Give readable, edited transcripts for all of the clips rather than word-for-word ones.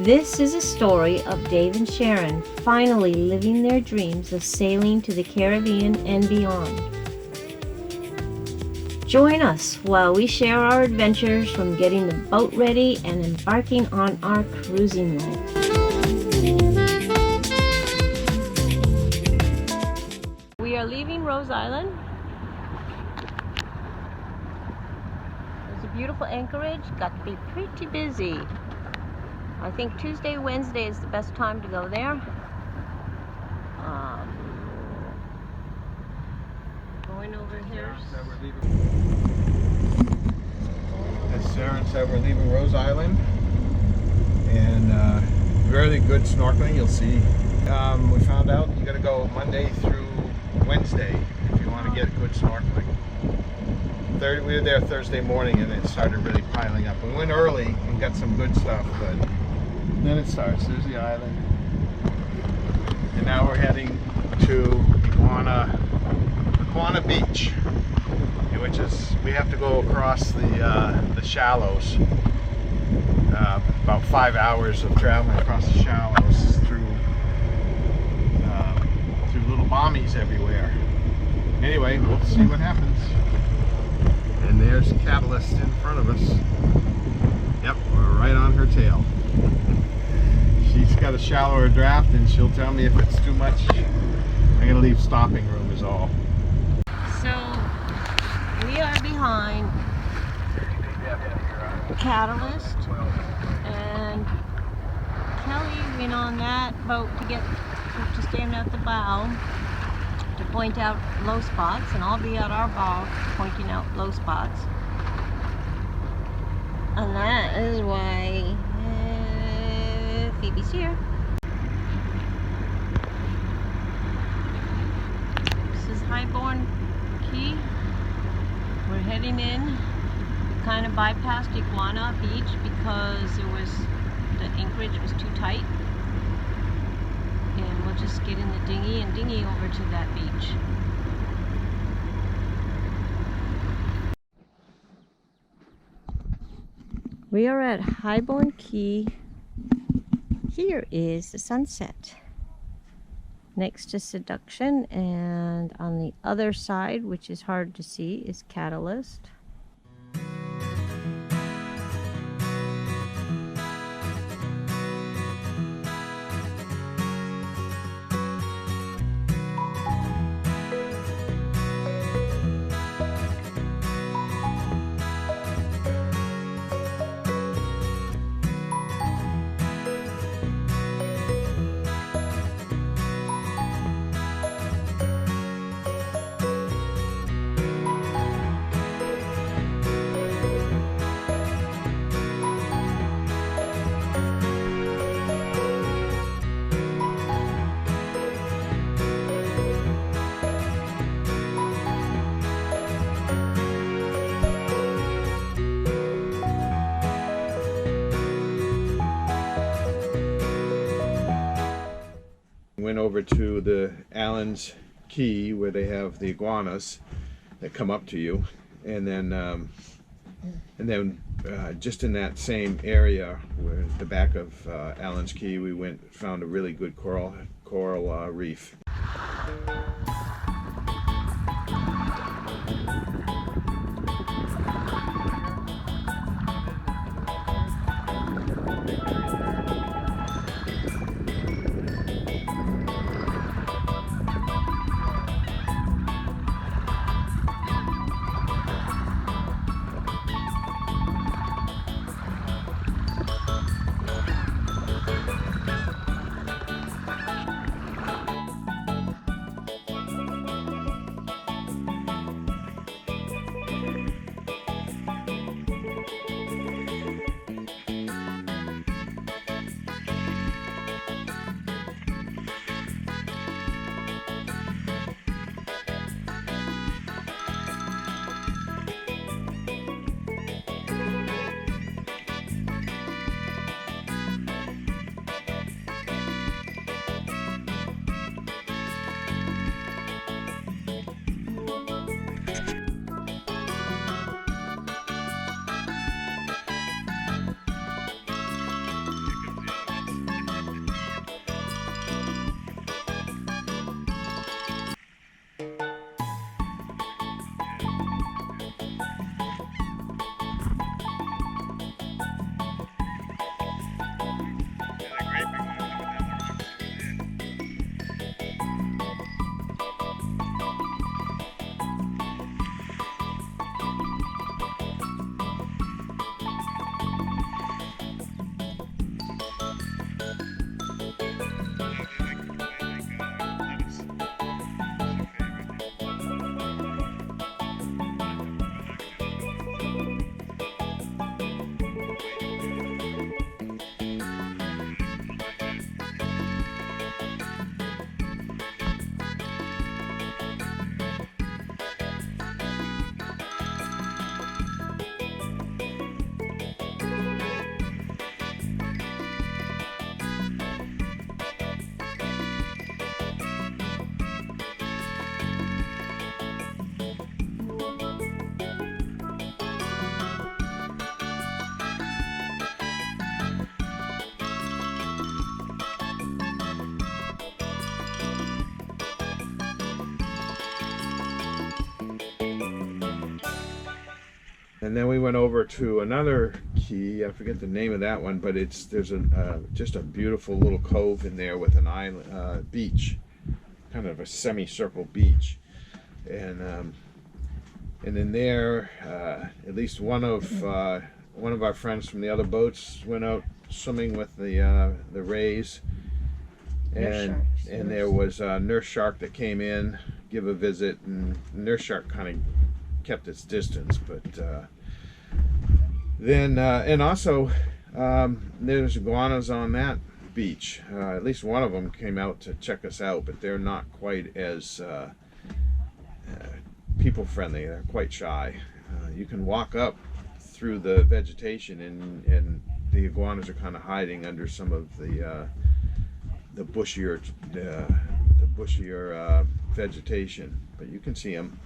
This is a story of Dave and Sharon finally living their dreams of sailing to the Caribbean and beyond. Join us while we share our adventures from getting the boat ready and embarking on our cruising life. We are leaving Rose Island. There's a beautiful anchorage. Got to be pretty busy. I think Tuesday, Wednesday is the best time to go there. Going over here. As Sharon said, we're leaving Rose Island, and really good snorkeling. You'll see. We found out you got to go Monday through Wednesday if you want to get good snorkeling. We were there Thursday morning, and it started really piling up. We went early and got some good stuff, but then it starts. There's the island, and now we're heading to Iguana Beach, which is, we have to go across the shallows, about 5 hours of traveling across the shallows through little bommies everywhere. Anyway, we'll see what happens. And there's Catalyst in front of us. Yep, we're right on her tail. She's got a shallower draft, and she'll tell me if it's too much. I'm gonna leave stopping room is all. So we are behind Catalyst, and Kelly went on that boat to stand at the bow to point out low spots, and I'll be at our bow pointing out low spots. And that is why Phoebe's here. This is Highborn Key. We're heading in. We kind of bypassed Iguana Beach because the anchorage was too tight. And we'll just get in the dinghy and dinghy over to that beach. We are at Highborn Key. Here is the sunset next to Seduction, and on the other side, which is hard to see, is Catalyst. Went over to the Allen's Key where they have the iguanas that come up to you, and then just in that same area where the back of Allen's Key, we found a really good coral reef. And then we went over to another key. I forget the name of that one, but there's just a beautiful little cove in there with an island beach, kind of a semicircle beach, and in there, at least one of our friends from the other boats went out swimming with the rays, and there was a nurse shark that came in, give a visit, and nurse shark kind of kept its distance, but then and also there's iguanas on that beach. At least one of them came out to check us out, but they're not quite as people friendly. They're quite shy. You can walk up through the vegetation, and the iguanas are kind of hiding under some of the bushier vegetation, but you can see them.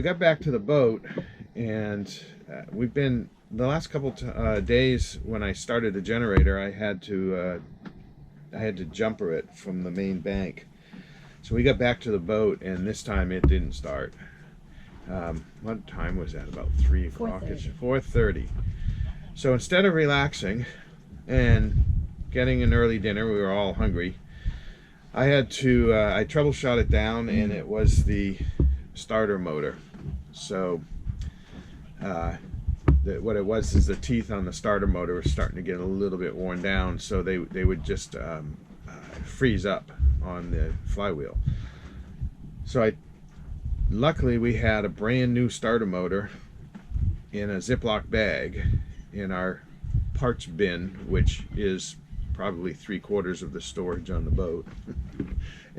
We got back to the boat, and we've been the last couple days when I started the generator. I had to jumper it from the main bank. So we got back to the boat, and this time it didn't start. What time was that? About 3 o'clock? It's 4:30. So instead of relaxing and getting an early dinner, we were all hungry. I had to, I troubleshot it down, and it was the starter motor. So what it was is the teeth on the starter motor were starting to get a little bit worn down, so they would just freeze up on the flywheel. So luckily we had a brand new starter motor in a Ziploc bag in our parts bin, which is probably 3/4 of the storage on the boat.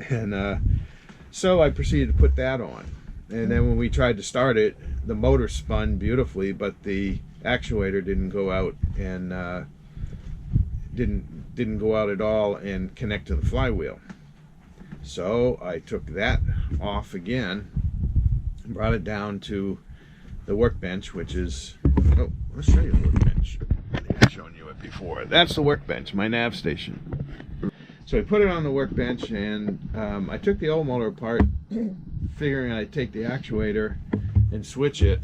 And so I proceeded to put that on, and then when we tried to start it, the motor spun beautifully, but the actuator didn't go out, and didn't go out at all and connect to the flywheel. So I took that off again, brought it down to the workbench, which is, oh, let's show you the workbench. I think I've shown you it before. That's the workbench, my nav station. So I put it on the workbench, and I took the old motor apart, figuring I'd take the actuator and switch it.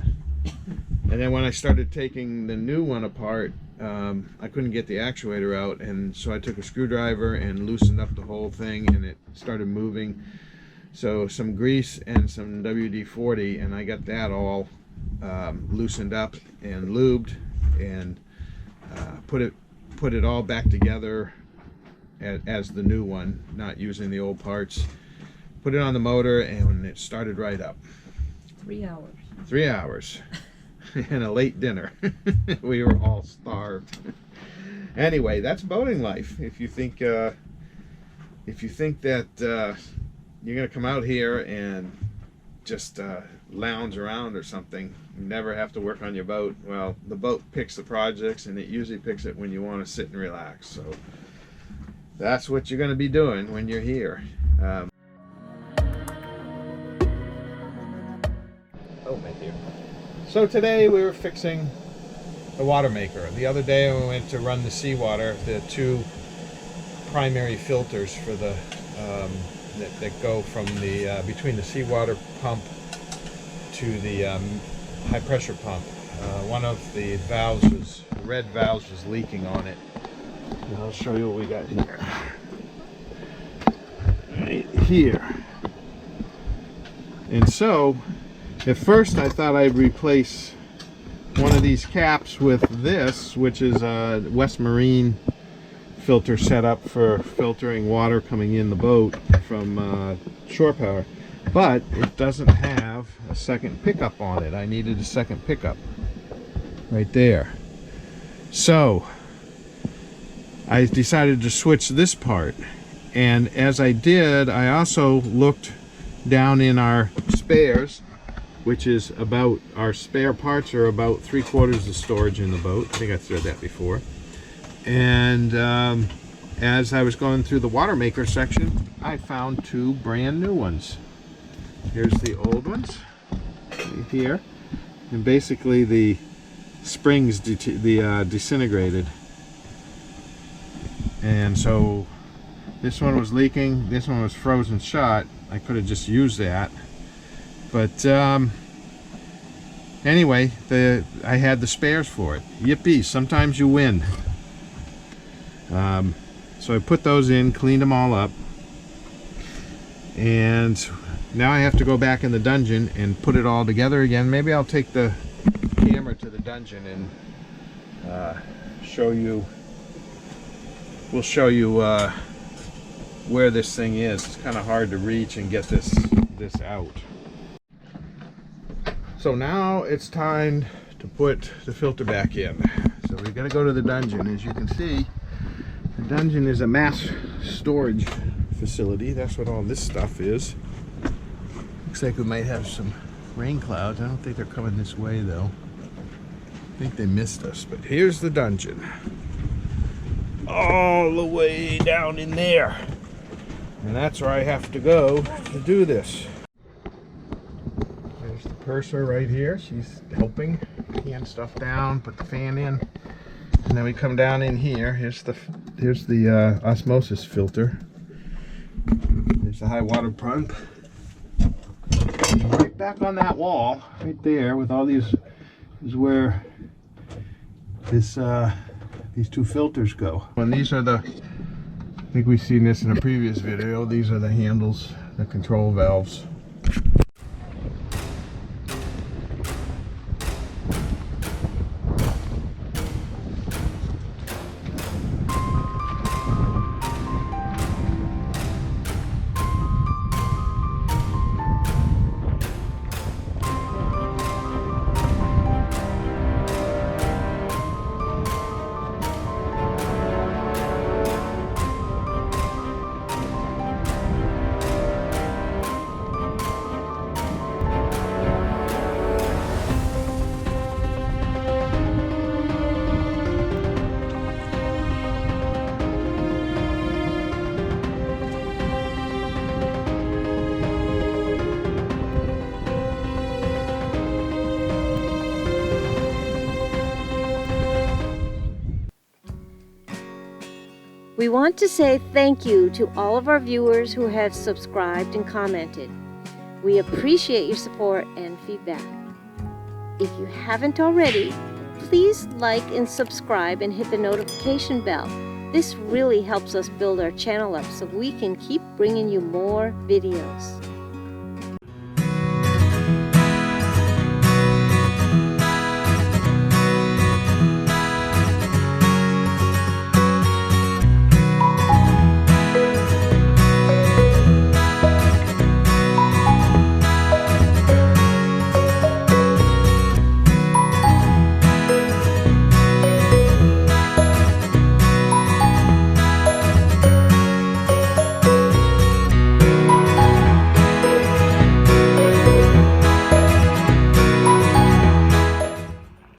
And then when I started taking the new one apart, I couldn't get the actuator out, and so I took a screwdriver and loosened up the whole thing, and it started moving. So some grease and some WD-40, and I got that all loosened up and lubed, and put it all back together as the new one, not using the old parts. Put it on the motor, and it started right up. 3 hours. 3 hours. And a late dinner. We were all starved. Anyway, that's boating life. If you think that you're gonna come out here and just lounge around or something, you never have to work on your boat, well, the boat picks the projects, and it usually picks it when you want to sit and relax. So that's what you're going to be doing when you're here. Oh, thank you. So today we were fixing the water maker. The other day we went to run the seawater, the 2 primary filters for the that go from the between the seawater pump to the high pressure pump. One of the valves red valves was leaking on it. And I'll show you what we got here. Right here. And so at first I thought I'd replace one of these caps with this, which is a West Marine filter set up for filtering water coming in the boat from shore power, but it doesn't have a second pickup on it. I needed a second pickup right there. So I decided to switch this part, and as I did, I also looked down in our spares, which is about, our spare parts are about 3/4 the storage in the boat. I think I said that before. And as I was going through the water maker section, I found 2 brand new ones. Here's the old ones right here, and basically the springs disintegrated, and so this one was leaking, this one was frozen shut. I could have just used that, but anyway, I had the spares for it. Yippee, sometimes you win. So I put those in, cleaned them all up, and now I have to go back in the dungeon and put it all together again. Maybe I'll take the camera to the dungeon and show you. We'll show you where this thing is. It's kind of hard to reach and get this out. So now it's time to put the filter back in. So we're going to go to the dungeon. As you can see, the dungeon is a mass storage facility. That's what all this stuff is. Looks like we might have some rain clouds. I don't think they're coming this way though. I think they missed us, but here's the dungeon. All the way down in there. And that's where I have to go to do this. There's the cursor right here. She's helping hand stuff down, put the fan in, and then we come down in here. Here's the osmosis filter. There's the high water pump. Right back on that wall, right there, with all these, is where this these two filters go. And these are the, I think we've seen this in a previous video. These are the handles, the control valves. We want to say thank you to all of our viewers who have subscribed and commented. We appreciate your support and feedback. If you haven't already, please like and subscribe and hit the notification bell. This really helps us build our channel up so we can keep bringing you more videos.